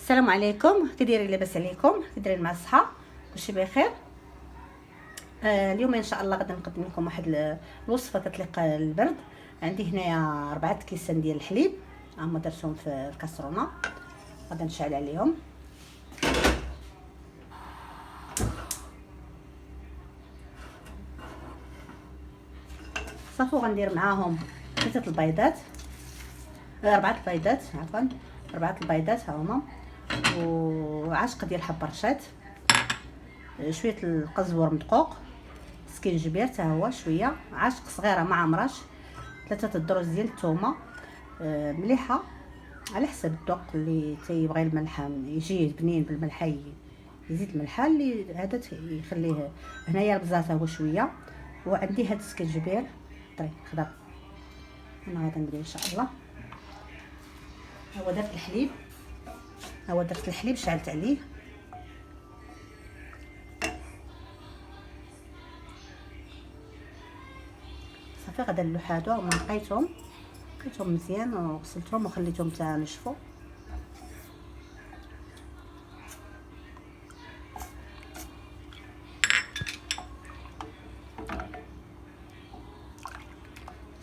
السلام عليكم، كي دايرين؟ لاباس عليكم؟ كي دايرين مع الصحه؟ كلشي بخير. اليوم ان شاء الله غادي نقدم لكم واحد الوصفه كتليق البرد. عندي هنايا 4 كيسان ديال الحليب، هما درتهم في الكاسرونه. غادي نشعل عليهم. صافي غندير معاهم 3 البيضات، 4 البيضات عفوا، 4 البيضات ها هما، وعشق ديال حب رشاد، شويه القزبر مدقوق، سكينجبير حتى هو شويه، عشق صغيره ما عمراش، 3 الدروج ديال الثومه مليحه على حسب الذوق اللي تيبغي الملح يجيه بنين بالملح يزيد الملح اللي هذا يخليه. هنايا البزاط هو شويه، وعندي هاد السكينجبير طري خضر. انا غادي ندير ان شاء الله. درت الحليب شعلت عليه. صافي غادا نلوحادو، هما نقيتهم مزيان وغسلتهم وخليتهم حتى نشفوا.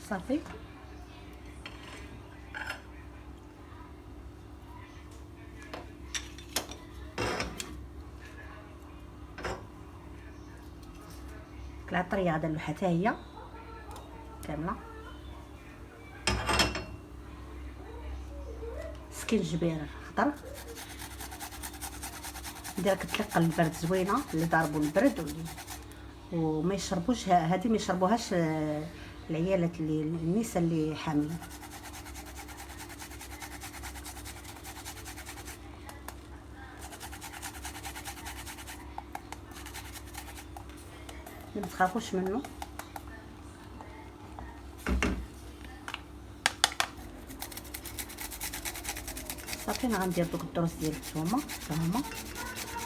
صافي العطريه غادا نلوحها حتى هي كامله. سكينجبير خضر ندير كتلقى البرد زوينه اللي ضاربوا البرد وما يشربوش. هذه ما يشربوهاش العيالات النساء اللي حاملين. ما تخافوش منه. صافي انا غندير دوك الدروس ديال الثومه ها هما،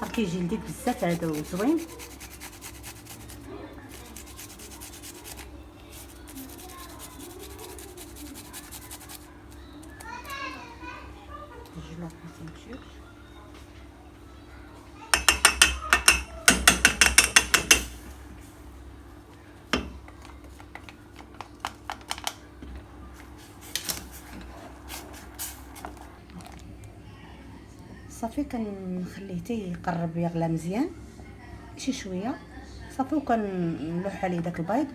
راه كيجي لذيذ بزاف هذا وزوين. صافي كنخليه حتى يقرب يغلى مزيان شي شويه. صافي وكنلوح عليه داك البيض.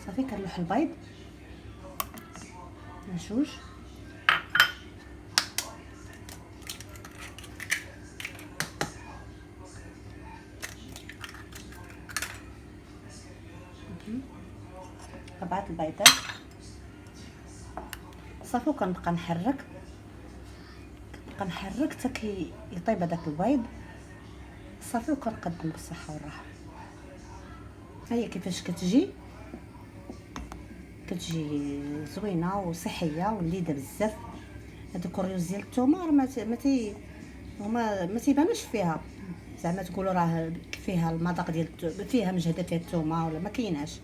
صافي كنلوح البيض منشوج. ربعة البيضات صافي، وكنبقى نحرك حتى يطيب هذاك البيض. صافي وكنقدم بالصحه والراحه. هي كيفاش كتجي زوينه وصحيه ولذيذه بزاف. هذوك الريوز ديال الثومه راه ما تيبانوش فيها زعما تقولوا راه فيها المذاق ديال فيها مجهده فيها الثومه، ولا ما كايناش.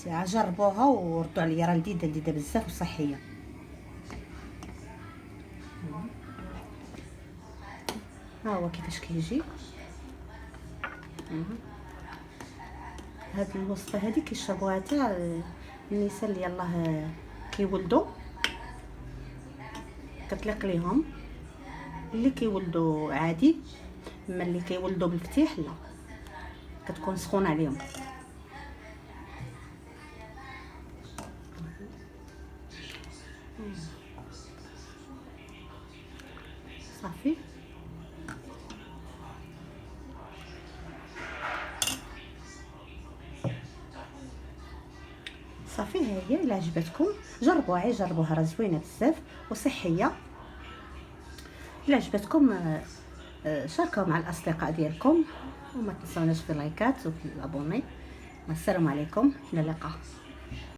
جربوها وردوا عليا، راه لذيذه بزاف وصحيه. ها هو كيفاش كيجي. هاد الوصفه هذه كيشربوها حتى النساء اللي يلاه كيولدوا، كتليق ليهم. اللي كيولدوا عادي، اما اللي كيولدوا بالفتيح لا، كتكون سخونه عليهم. صافي صافي ها هي. الا عجبتكم جربوها راه زوينه بزاف وصحيه. الا عجبتكم شاركوا مع الاصدقاء ديالكم، وما تنسوناش في اللايكات وفي الابوني. والسلام عليكم، الى اللقاء.